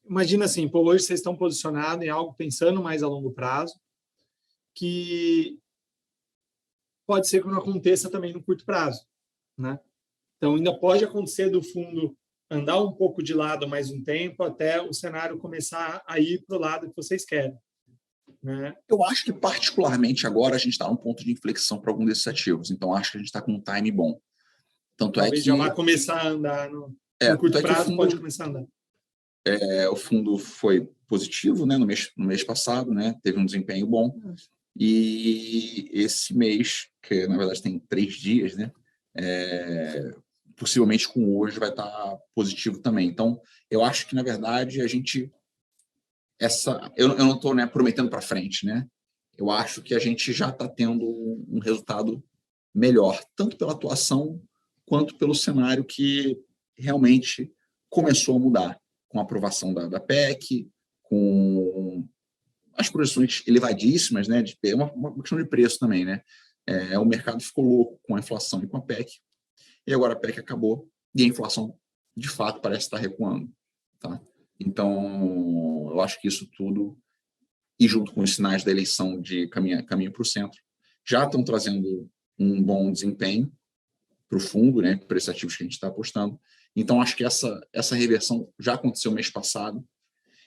imagina assim, pô, hoje vocês estão posicionados em algo pensando mais a longo prazo, que pode ser que não aconteça também no curto prazo, né? Então, ainda pode acontecer do fundo andar um pouco de lado mais um tempo até o cenário começar a ir para o lado que vocês querem. Né? Eu acho que, particularmente, agora a gente está num ponto de inflexão para algum desses ativos. Então, acho que a gente está com um time bom. Tanto Talvez é que já vai começar a andar no curto prazo, pode começar a andar. O fundo foi positivo, né, no mês passado, né, teve um desempenho bom. E esse mês, que na verdade tem 3 dias, né, possivelmente com hoje vai estar positivo também. Então, eu acho que, na verdade, a gente... eu não estou, né, prometendo para frente, né? Eu acho que a gente já está tendo um resultado melhor, tanto pela atuação quanto pelo cenário que realmente começou a mudar, com a aprovação da PEC, com as projeções elevadíssimas, né? É uma questão de preço também, né? O mercado ficou louco com a inflação e com a PEC, e agora a PEC acabou e a inflação, de fato, parece estar recuando, tá? Então, eu acho que isso tudo, e junto com os sinais da eleição de caminho para o centro, já estão trazendo um bom desempenho para o fundo, né, para esses ativos que a gente está apostando. Então, acho que essa reversão já aconteceu mês passado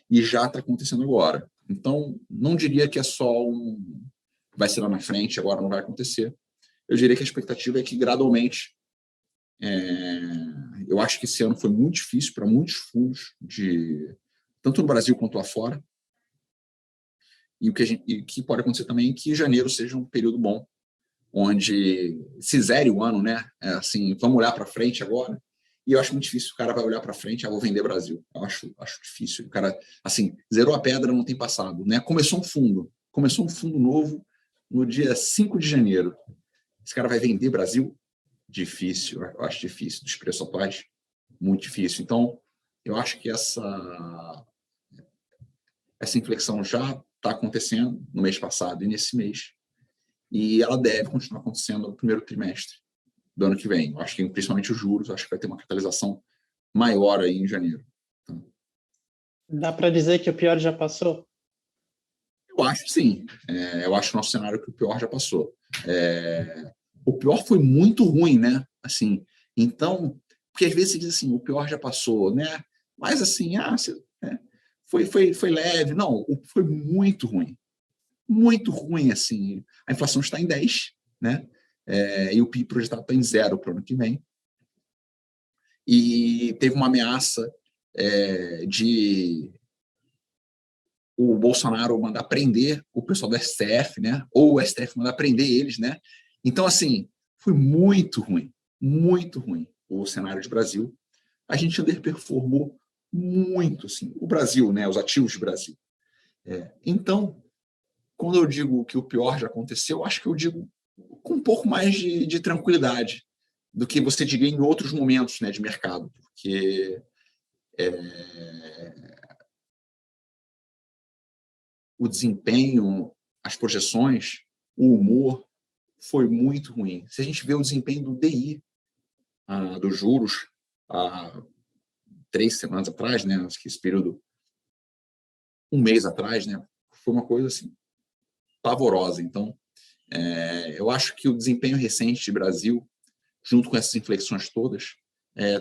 e já está acontecendo agora. Então, não diria que é só vai ser lá na frente, agora não vai acontecer. Eu diria que a expectativa é que, gradualmente, eu acho que esse ano foi muito difícil para muitos fundos, tanto no Brasil quanto lá fora. E o que pode acontecer também é que janeiro seja um período bom, onde se zere o ano, né? Assim, vamos olhar para frente agora. E eu acho muito difícil o cara vai olhar para frente, vou vender Brasil. Eu acho difícil. O cara, assim, zerou a pedra, não tem passado, né? Começou um fundo novo no dia 5 de janeiro. Esse cara vai vender Brasil? Difícil, eu acho difícil. Dos preços atuais, muito difícil. Então, eu acho que essa inflexão já está acontecendo no mês passado e nesse mês. E ela deve continuar acontecendo no primeiro trimestre do ano que vem. Eu acho que, principalmente os juros, acho que vai ter uma catalisação maior aí em janeiro. Dá para dizer que o pior já passou? Eu acho que sim. Eu acho que o nosso cenário que o pior já passou. O pior foi muito ruim, né? Assim, então, porque às vezes você diz assim, o pior já passou, né? Mas assim, foi leve. Não, foi muito ruim. Muito ruim, assim. A inflação está em 10, né? E o PIB projetado está em 0 para o ano que vem. e teve uma ameaça de o Bolsonaro mandar prender o pessoal do STF, né? Ou o STF mandar prender eles, né? Então, assim, foi muito ruim o cenário de Brasil. A gente underperformou muito, assim, o Brasil, né? Os ativos do Brasil. Então, quando eu digo que o pior já aconteceu, acho que eu digo com um pouco mais de tranquilidade do que você diria em outros momentos, né, de mercado, porque o desempenho, as projeções, o humor foi muito ruim. Se a gente vê o desempenho do DI, dos juros, há 3 semanas atrás, né, acho que esse período, um mês atrás, né, foi uma coisa assim, pavorosa. Então, eu acho que o desempenho recente do Brasil, junto com essas inflexões todas,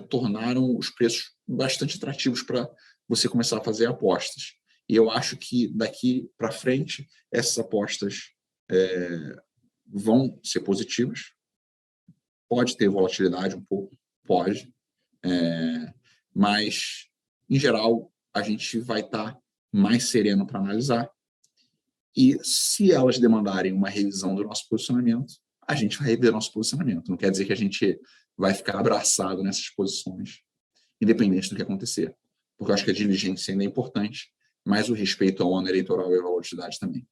tornaram os preços bastante atrativos para você começar a fazer apostas. E eu acho que daqui para frente essas apostas vão ser positivas. Pode ter volatilidade um pouco, pode, mas em geral a gente vai estar mais sereno para analisar. E se elas demandarem uma revisão do nosso posicionamento, a gente vai rever nosso posicionamento. Não quer dizer que a gente vai ficar abraçado nessas posições, independente do que acontecer. Porque eu acho que a diligência ainda é importante, mas o respeito ao ano eleitoral e à volatilidade também.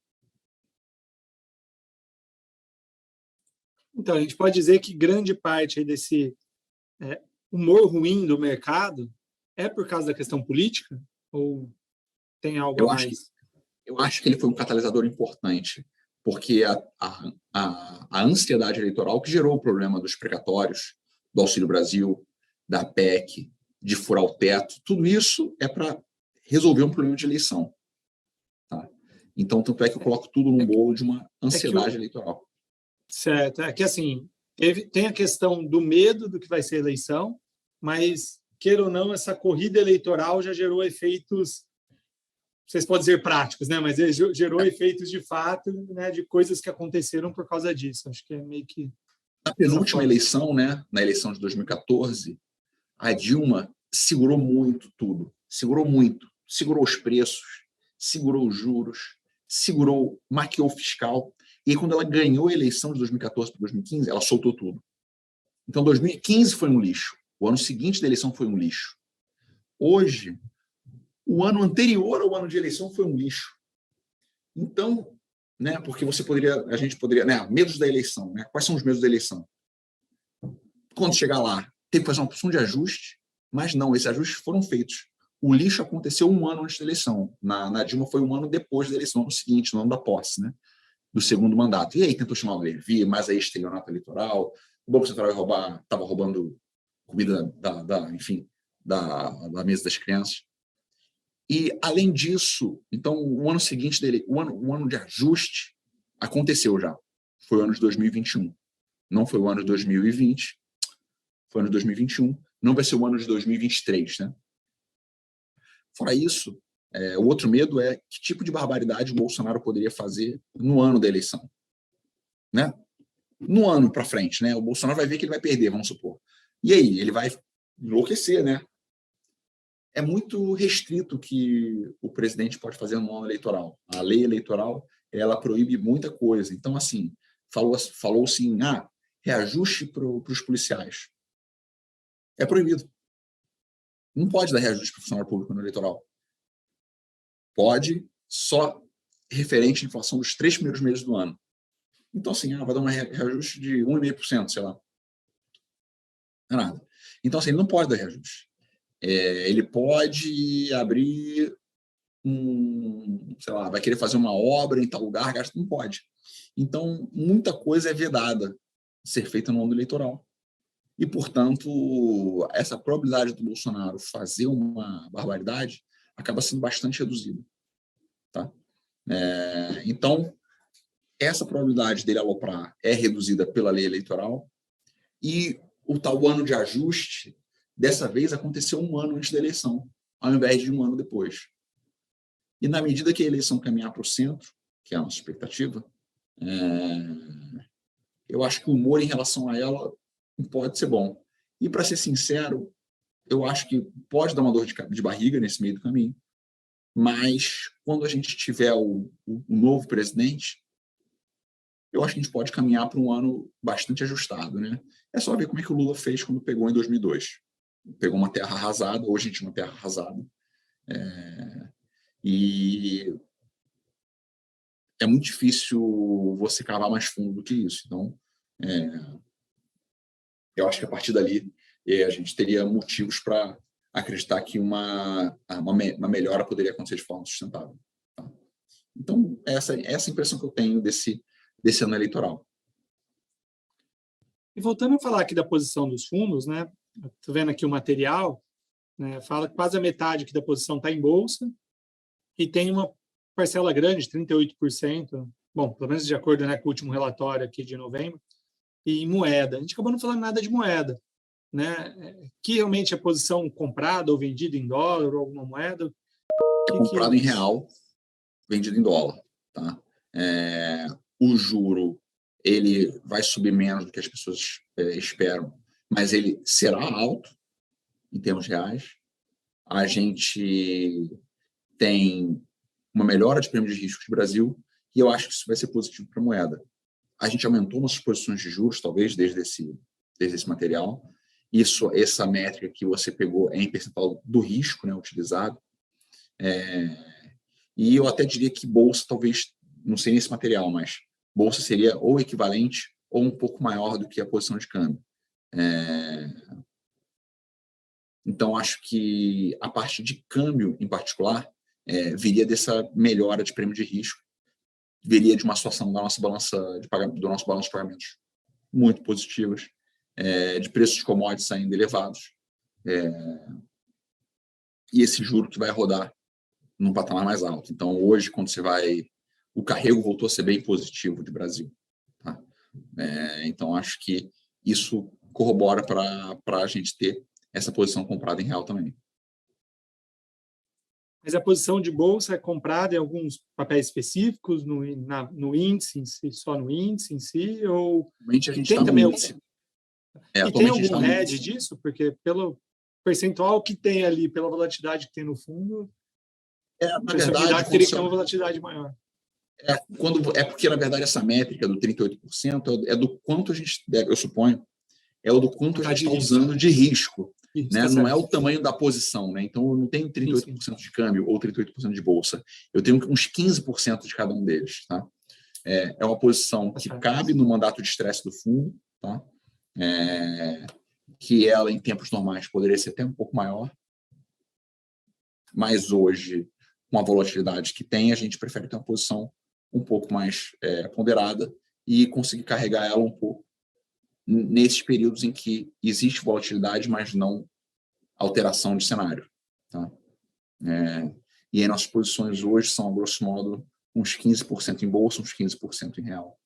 Então, a gente pode dizer que grande parte aí desse humor ruim do mercado é por causa da questão política? Ou tem algo a mais? Eu acho que ele foi um catalisador importante, porque a ansiedade eleitoral que gerou o problema dos precatórios, do Auxílio Brasil, da PEC, de furar o teto, tudo isso é para resolver um problema de eleição. Tá? Então, tanto é que eu coloco tudo num bolo de uma ansiedade eleitoral. Certo. É que, assim, tem a questão do medo do que vai ser a eleição, mas, queira ou não, essa corrida eleitoral já gerou efeitos, vocês podem dizer práticos, né? Mas gerou efeitos de fato, né? De coisas que aconteceram por causa disso. Acho que é meio que... Na penúltima eleição, né? Na eleição de 2014, a Dilma segurou muito tudo. Segurou muito. Segurou os preços, segurou os juros, maquiou o fiscal. E aí, quando ela ganhou a eleição de 2014 para 2015, ela soltou tudo. Então, 2015 foi um lixo. O ano seguinte da eleição foi um lixo. Hoje, o ano anterior ao ano de eleição foi um lixo. Então, né, porque a gente poderia, né, medos da eleição, né? Quais são os medos da eleição? Quando chegar lá, tem que fazer uma opção de ajuste, mas não, esses ajustes foram feitos. O lixo aconteceu um ano antes da eleição. Na Dilma foi um ano depois da eleição, no seguinte, no ano da posse, né? Do segundo mandato. E aí tentou chamar o Levi, mas aí estelionato eleitoral, o Banco Central estava roubando comida da mesa das crianças. E, além disso, então, o ano seguinte dele, o ano de ajuste aconteceu já. Foi o ano de 2021. Não foi o ano de 2020, foi o ano de 2021. Não vai ser o ano de 2023, né? Fora isso, o outro medo é que tipo de barbaridade o Bolsonaro poderia fazer no ano da eleição. Né? No ano para frente, né? O Bolsonaro vai ver que ele vai perder, vamos supor. E aí, ele vai enlouquecer, né? É muito restrito o que o presidente pode fazer no ano eleitoral. A lei eleitoral, ela proíbe muita coisa. Então, assim, falou assim, reajuste para os policiais. É proibido. Não pode dar reajuste para o funcionário público no eleitoral. Pode, só referente à inflação dos 3 primeiros meses do ano. Então, assim, vai dar um reajuste de 1,5%, sei lá. Não é nada. Então, assim, ele não pode dar reajuste. Ele pode abrir sei lá, vai querer fazer uma obra em tal lugar, não pode. Então, muita coisa é vedada de ser feita no ano eleitoral. E, portanto, essa probabilidade do Bolsonaro fazer uma barbaridade acaba sendo bastante reduzida. Tá? Então, essa probabilidade dele aloprar é reduzida pela lei eleitoral e o tal ano de ajuste, dessa vez, aconteceu um ano antes da eleição, ao invés de um ano depois. E, na medida que a eleição caminhar para o centro, que é a nossa expectativa, eu acho que o humor em relação a ela pode ser bom. E, para ser sincero, eu acho que pode dar uma dor de barriga nesse meio do caminho, mas quando a gente tiver o novo presidente, eu acho que a gente pode caminhar para um ano bastante ajustado, né? É só ver como é que o Lula fez quando pegou em 2002. Pegou uma terra arrasada, hoje a gente tem uma terra arrasada. E é muito difícil você cavar mais fundo do que isso. Então, eu acho que a partir dali a gente teria motivos para acreditar que uma melhora poderia acontecer de forma sustentável. Tá? Então, essa é a impressão que eu tenho desse ano eleitoral. E voltando a falar aqui da posição dos fundos, né? Estou vendo aqui o material, né? Fala que quase a metade aqui da posição está em bolsa e tem uma parcela grande, 38%, bom, pelo menos de acordo, né, com o último relatório aqui de novembro, e em moeda. A gente acabou não falando nada de moeda, né? Que realmente é posição comprada ou vendida em dólar ou alguma moeda? Comprado em real, vendido em dólar. Tá? O juro ele vai subir menos do que as pessoas esperam, mas ele será alto em termos reais. A gente tem uma melhora de prêmio de risco do Brasil e eu acho que isso vai ser positivo para a moeda. A gente aumentou nossas posições de juros, talvez, desde esse material. Essa métrica que você pegou é em percentual do risco, né, utilizado. E eu até diria que bolsa, talvez, não sei nesse material, mas bolsa seria ou equivalente ou um pouco maior do que a posição de câmbio. Então, acho que a parte de câmbio, em particular, viria dessa melhora de prêmio de risco, viria de uma situação da nossa balança do nosso balanço de pagamentos muito positivas, de preços de commodities ainda elevados, e esse juro que vai rodar num patamar mais alto. Então, hoje, quando você vai... O carrego voltou a ser bem positivo de Brasil. Tá? Então, acho que isso corrobora para a gente ter essa posição comprada em real também. Mas a posição de bolsa é comprada em alguns papéis específicos, no índice em si, só no índice em si, ou Atualmente a gente tem está também no índice. E tem algum hedge disso? Porque pelo percentual que tem ali, pela volatilidade que tem no fundo, na verdade, teria que ter uma volatilidade maior. Porque, na verdade, essa métrica do 38% é do quanto a gente deve, eu suponho, é o do quanto a gente está usando de risco. Isso, né? Tá não certo. é o tamanho da posição. Né? Então, eu não tenho 38% de câmbio ou 38% de bolsa. Eu tenho uns 15% de cada um deles. Tá? É uma posição que cabe no mandato de estresse do fundo, tá? Que ela, em tempos normais, poderia ser até um pouco maior. Mas hoje, com a volatilidade que tem, a gente prefere ter uma posição um pouco mais ponderada e conseguir carregar ela um pouco nesses períodos em que existe volatilidade, mas não alteração de cenário. Tá? E aí nossas posições hoje são, a grosso modo, uns 15% em bolsa, uns 15% em real.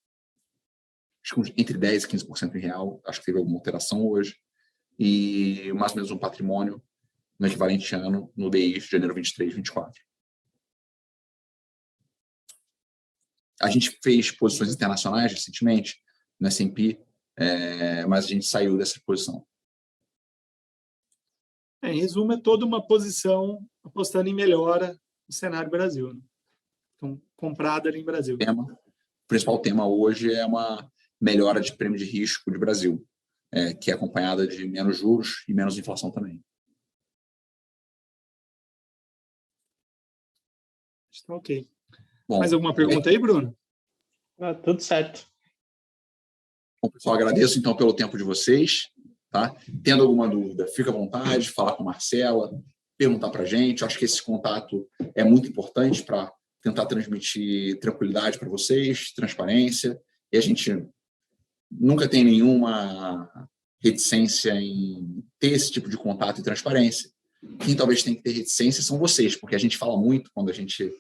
Acho que entre 10% e 15% em real, acho que teve alguma alteração hoje, e mais ou menos um patrimônio no equivalente ano no DI de janeiro 23 e 24. A gente fez posições internacionais recentemente, no S&P, mas a gente saiu dessa posição. Em resumo, é toda uma posição apostando em melhora no cenário Brasil. Né? Então, comprada ali em Brasil. O principal tema hoje é uma melhora de prêmio de risco de Brasil, que é acompanhada de menos juros e menos inflação também. Está ok. Bom, mais alguma pergunta aí, Bruno? Tudo certo. Bom, pessoal, agradeço então pelo tempo de vocês. Tá? Tendo alguma dúvida, fica à vontade, falar com a Marcela, perguntar para a gente. Acho que esse contato é muito importante para tentar transmitir tranquilidade para vocês, transparência. E a gente nunca tem nenhuma reticência em ter esse tipo de contato e transparência. Quem talvez tenha que ter reticência são vocês, porque a gente fala muito quando a gente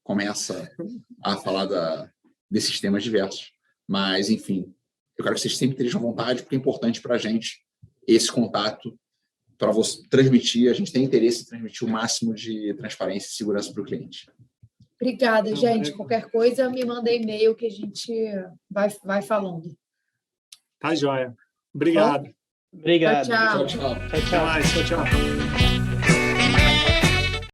começa a falar desses temas diversos. Mas, enfim, eu quero que vocês sempre estejam à vontade, porque é importante para a gente esse contato, para você transmitir. A gente tem interesse em transmitir o máximo de transparência e segurança para o cliente. Obrigada, gente. Qualquer coisa, me manda e-mail que a gente vai falando. Tá joia. Obrigado. Bom, Obrigado. Tchau, Tchau, tchau. Tchau, Até tchau. mais. Tchau, tchau.